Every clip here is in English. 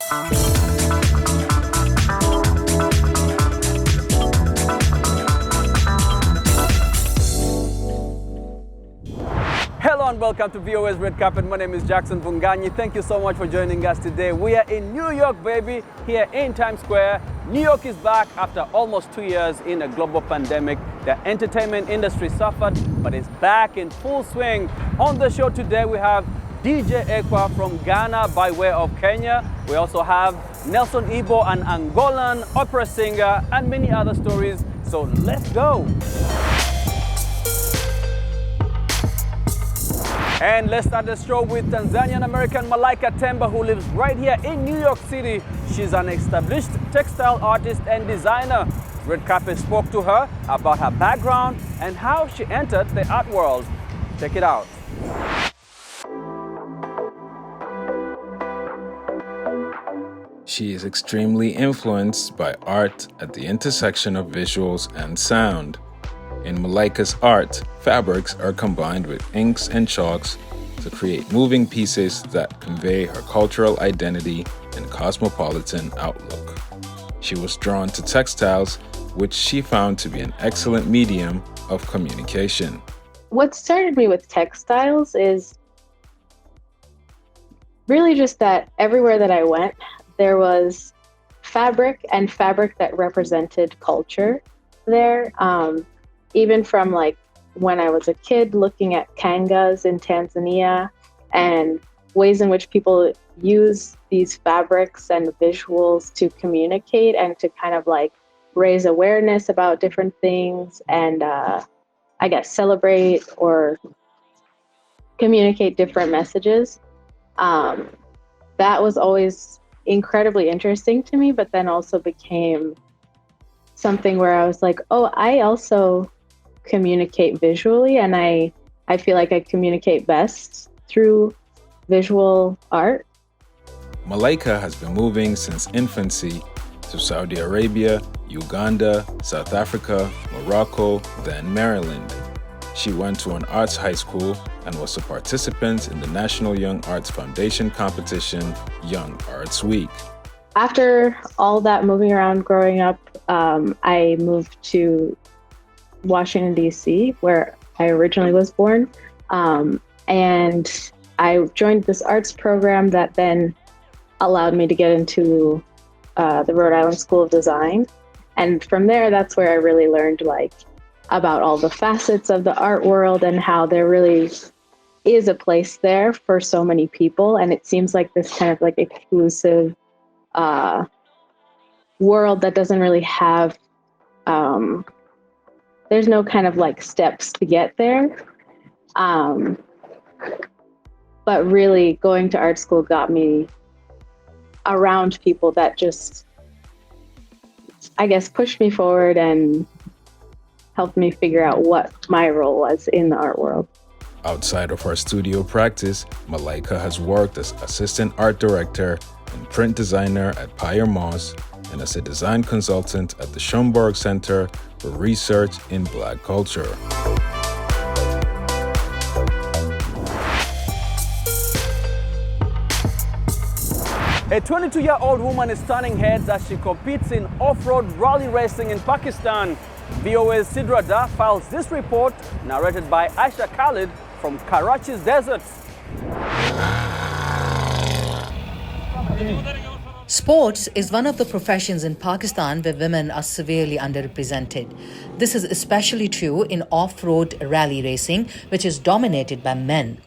Hello and welcome to VOA's Red Carpet. My name is Jackson Bunganyi. Thank you so much for joining us today. We are in New York, baby, here in Times Square. New York is back after almost 2 years in a global pandemic. The entertainment industry suffered, but it's back in full swing. On the show today, we have DJ Ekua from Ghana by way of Kenya. We also have Nelson Ebo, an Angolan opera singer, and many other stories. So let's go. And let's start the show with Tanzanian American Malaika Temba, who lives right here in New York City. She's an established textile artist and designer. Red Carpet spoke to her about her background and how she entered the art world. Check it out. She is extremely influenced by art at the intersection of visuals and sound. In Malaika's art, fabrics are combined with inks and chalks to create moving pieces that convey her cultural identity and cosmopolitan outlook. She was drawn to textiles, which she found to be an excellent medium of communication. What started me with textiles is really just that everywhere that I went, there was fabric and fabric that represented culture there. Even from like when I was a kid, looking at kangas in Tanzania and ways in which people use these fabrics and visuals to communicate and to kind of like raise awareness about different things and I guess celebrate or communicate different messages. That was always incredibly interesting to me, but then also became something where I was like, oh, I also communicate visually, and I feel like I communicate best through visual art. Malaika has been moving since infancy to Saudi Arabia, Uganda, South Africa, Morocco, then Maryland. She went to an arts high school and was a participant in the National Young Arts Foundation competition, Young Arts Week. After all that moving around growing up, I moved to Washington, D.C., where I originally was born. And I joined this arts program that then allowed me to get into the Rhode Island School of Design. And from there, that's where I really learned like about all the facets of the art world and how there really is a place there for so many people. And it seems like this kind of like exclusive world that doesn't really have there's no kind of like steps to get there. But really going to art school got me around people that just, I guess, pushed me forward and helped me figure out what my role was in the art world. Outside of her studio practice, Malaika has worked as assistant art director and print designer at Pyre Moss and as a design consultant at the Schomburg Center for Research in Black Culture. A 22-year-old woman is turning heads as she competes in off-road rally racing in Pakistan. VOA's Sidra Dar files this report, narrated by Aisha Khalid from Karachi's deserts. Sports is one of the professions in Pakistan where women are severely underrepresented. This is especially true in off-road rally racing, which is dominated by men.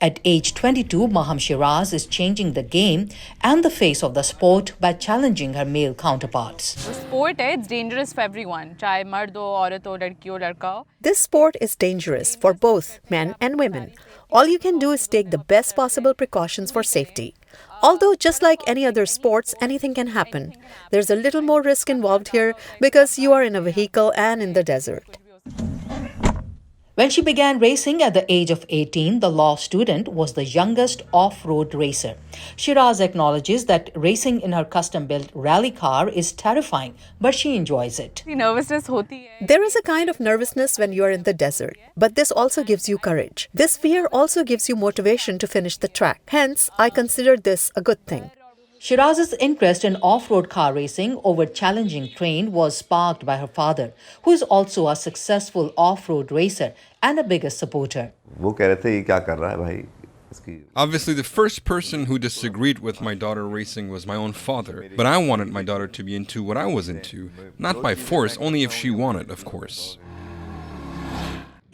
At age 22, Maham Shiraz is changing the game and the face of the sport by challenging her male counterparts. Sport it's dangerous for everyone, chahe mard ho, aurat ho, ladki ho, ladka ho. This sport is dangerous for both men and women. All you can do is take the best possible precautions for safety. Although, just like any other sports, anything can happen. There's a little more risk involved here because you are in a vehicle and in the desert. When she began racing at the age of 18, the law student was the youngest off-road racer. Shiraz acknowledges that racing in her custom-built rally car is terrifying, but she enjoys it. Nervousness hoti hai. There is a kind of nervousness when you are in the desert, but this also gives you courage. This fear also gives you motivation to finish the track. Hence, I consider this a good thing. Shiraz's interest in off-road car racing over challenging terrain was sparked by her father, who is also a successful off-road racer and a biggest supporter. वो कह रहे थे ये क्या कर रहा है भाई इसकी Obviously, the first person who disagreed with my daughter racing was my own father, but I wanted my daughter to be into what I was into, not by force, only if she wanted, of course.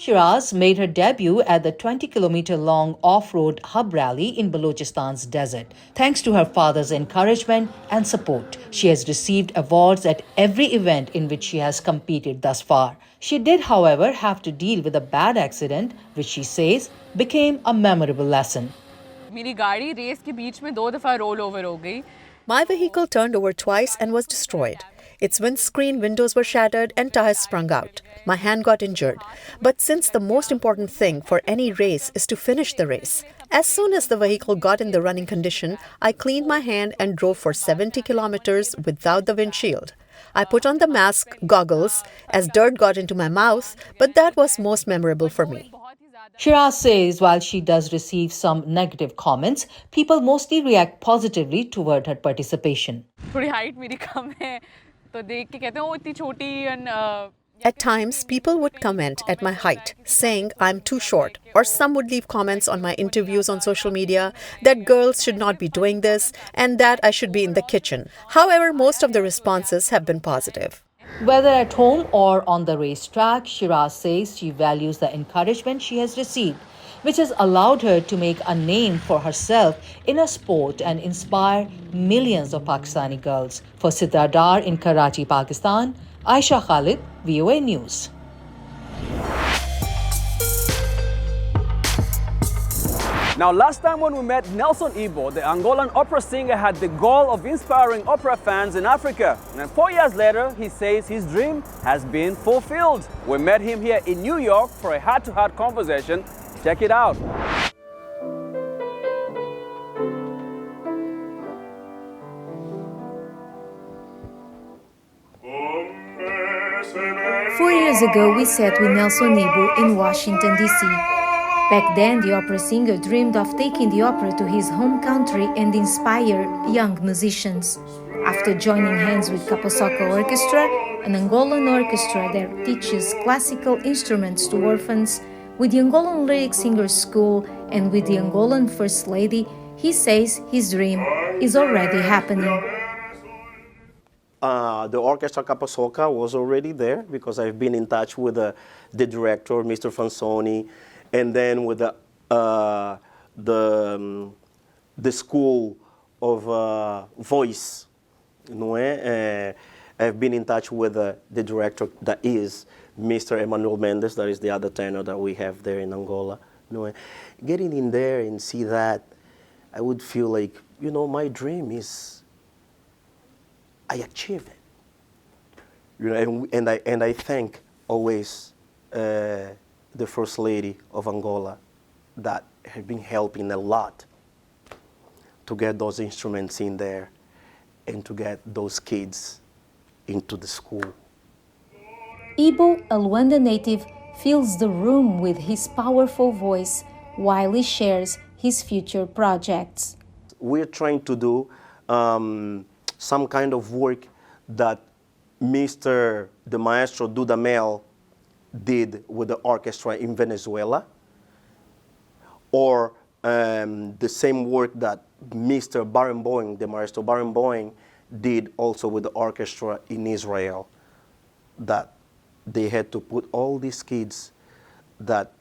Shiraz made her debut at the 20-kilometer-long off-road hub rally in Balochistan's desert. Thanks to her father's encouragement and support, she has received awards at every event in which she has competed thus far. She did, however, have to deal with a bad accident, which she says became a memorable lesson. मेरी गाड़ी race के बीच में 2 दफ़ा roll over हो गई. My vehicle turned over twice and was destroyed. Its windscreen windows were shattered and tires sprung out. My hand got injured. But since the most important thing for any race is to finish the race, as soon as the vehicle got in the running condition, I cleaned my hand and drove for 70 kilometers without the windshield. I put on the mask, goggles, as dirt got into my mouth, but that was most memorable for me. Shiraz says while she does receive some negative comments, people mostly react positively toward her participation. थोड़ी height मेरी कम है तो देख के कहते हैं वो इतनी छोटी At times, people would comment at my height, saying I'm too short, or some would leave comments on my interviews on social media that girls should not be doing this and that I should be in the kitchen. However, most of the responses have been positive. Whether at home or on the racetrack, Shiraz says she values the encouragement she has received, which has allowed her to make a name for herself in a sport and inspire millions of Pakistani girls. For Sitra Dar in Karachi, Pakistan, Aisha Khalid, VOA News. Now, last time when we met Nelson Ebo, the Angolan opera singer had the goal of inspiring opera fans in Africa. And 4 years later, he says his dream has been fulfilled. We met him here in New York for a heart-to-heart conversation. Check it out. 4 years ago, we sat with Nelson Ebo in Washington, D.C. Back then, the opera singer dreamed of taking the opera to his home country and inspire young musicians. After joining hands with Caposoca Orchestra, an Angolan orchestra that teaches classical instruments to orphans, with the Angolan Lyric Singers School, and with the Angolan First Lady, he says his dream is already happening. The orchestra Caposoca was already there because I've been in touch with the director, Mr. Fansoni, and then with the school of voice. I've been in touch with the director that is Mr. Emmanuel Mendes, that is the other tenor that we have there in Angola. Getting in there and see that, I would feel like, my dream is, I achieve it. And I thank always the First Lady of Angola that have been helping a lot to get those instruments in there and to get those kids into the school. Ebo, a Luanda native, fills the room with his powerful voice while he shares his future projects. We're trying to do some kind of work that Mr. the Maestro Dudamel did with the orchestra in Venezuela, or the same work that Mr. Barenboim, the Maestro Barenboim, did also with the orchestra in Israel, that they had to put all these kids that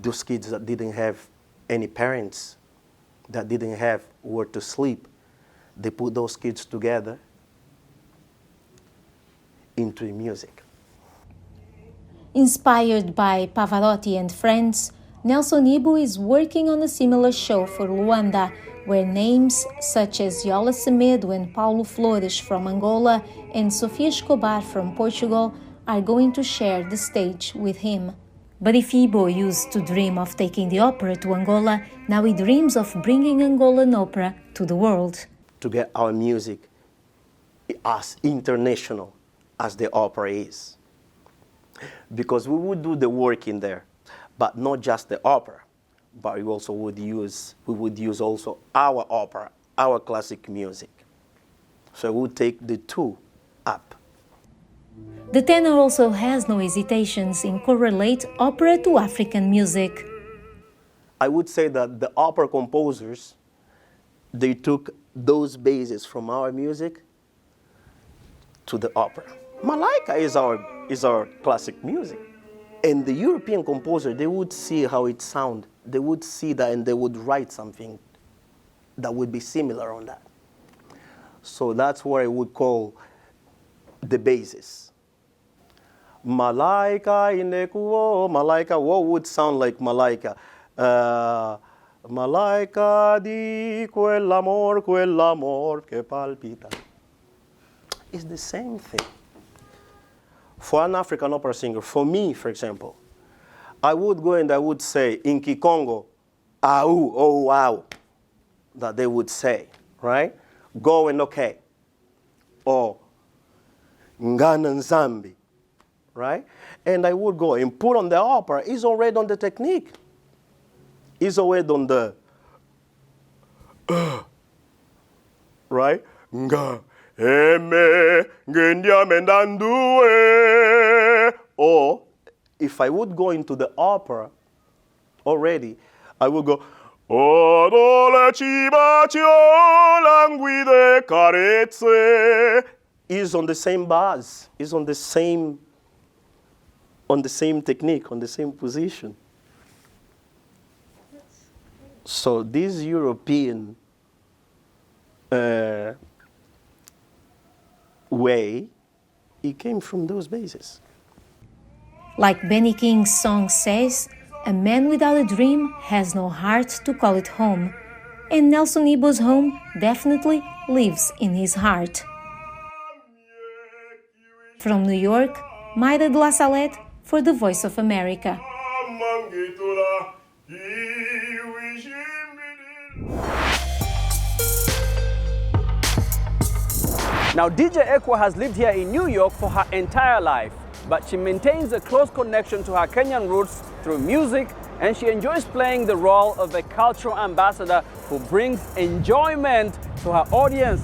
didn't have any parents, that didn't have where to sleep, they put those kids together into music. Inspired by Pavarotti and friends, Nelson Ebo is working on a similar show for Luanda, where names such as Yola Semedo and Paulo Flores from Angola and Sofia Escobar from Portugal are going to share the stage with him. But if Ebo used to dream of taking the opera to Angola, now he dreams of bringing Angolan opera to the world. To get our music as international as the opera is. Because we would do the work in there, but not just the opera, but we would use also our opera our classic music. So we'll take the two up. The tenor also has no hesitations in correlate opera to African music. I would say that the opera composers, they took those bases from our music to the opera. Malaika is our classic music. And the European composer, they would see how it sounds. They would see that and they would write something that would be similar on that. So that's what I would call the basis. Malaika in Ekua, Malaika, what would sound like Malaika? Malaika di quell'amor che palpita. It's the same thing. For an African opera singer, for me, for example, I would go and I would say, in Kikongo, au, oh, wow, that they would say, right? Go and okay. Or, ngana nzambi, right? And I would go and put on the opera, is already on the technique. Is already on the, right? Nga, eme, ngendia mendandue. Or, if I would go into the opera already, I would go, odole cibacio languide carezze. Is on the same bars, is on the same technique, on the same position. So this European way, it came from those bases. Like Benny King's song says, a man without a dream has no heart to call it home. And Nelson Ebo's home definitely lives in his heart. From New York, Mayra de la Salette for the Voice of America. Now, DJ Ekua has lived here in New York for her entire life, but she maintains a close connection to her Kenyan roots through music, and she enjoys playing the role of a cultural ambassador who brings enjoyment to her audience.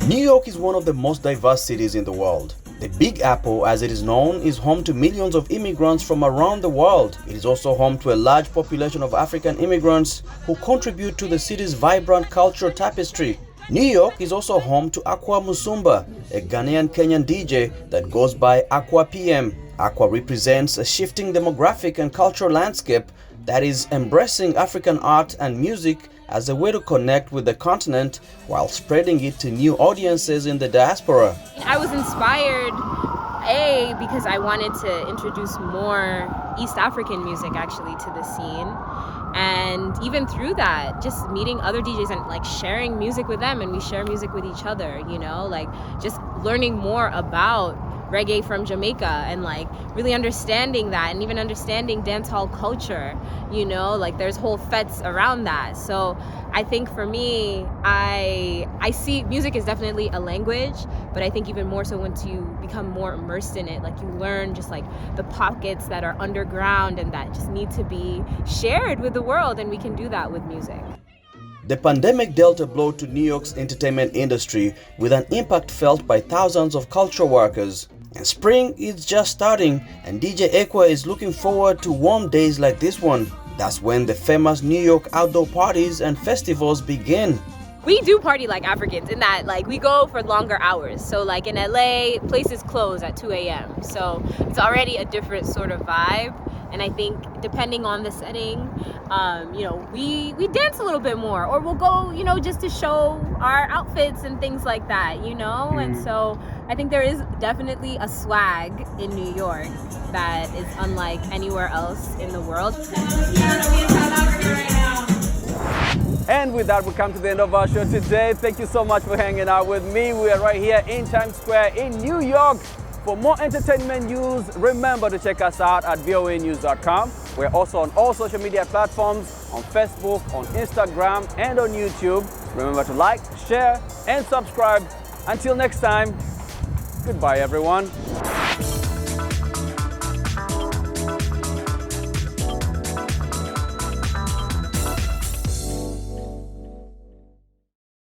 New York is one of the most diverse cities in the world. The Big Apple, as it is known, is home to millions of immigrants from around the world. It is also home to a large population of African immigrants who contribute to the city's vibrant cultural tapestry. New York is also home to Ekua Musumba, a Ghanaian Kenyan DJ that goes by Ekua PM. Ekua represents a shifting demographic and cultural landscape that is embracing African art and music as a way to connect with the continent while spreading it to new audiences in the diaspora. I was inspired, because I wanted to introduce more East African music actually to the scene. And even through that, just meeting other DJs and like sharing music with them, and we share music with each other, you know, like just learning more about reggae from Jamaica and like really understanding that, and even understanding dancehall culture, you know, like there's whole fetes around that. So I think for me, I see music is definitely a language, but I think even more so once you become more immersed in it, like you learn just like the pockets that are underground and that just need to be shared with the world, and we can do that with music. The pandemic dealt a blow to New York's entertainment industry with an impact felt by thousands of cultural workers. And spring is just starting, and DJ Ekua is looking forward to warm days like this one. That's when the famous New York outdoor parties and festivals begin. We do party like Africans in that like we go for longer hours. So like in LA, places close at 2 a.m. So it's already a different sort of vibe. And I think depending on the setting, you know, we dance a little bit more, or we'll go, you know, just to show our outfits and things like that, you know? And so I think there is definitely a swag in New York that is unlike anywhere else in the world. And with that, we come to the end of our show today. Thank you so much for hanging out with me. We are right here in Times Square in New York. For more entertainment news, remember to check us out at voanews.com. We're also on all social media platforms, on Facebook, on Instagram, and on YouTube. Remember to like, share, and subscribe. Until next time, goodbye everyone.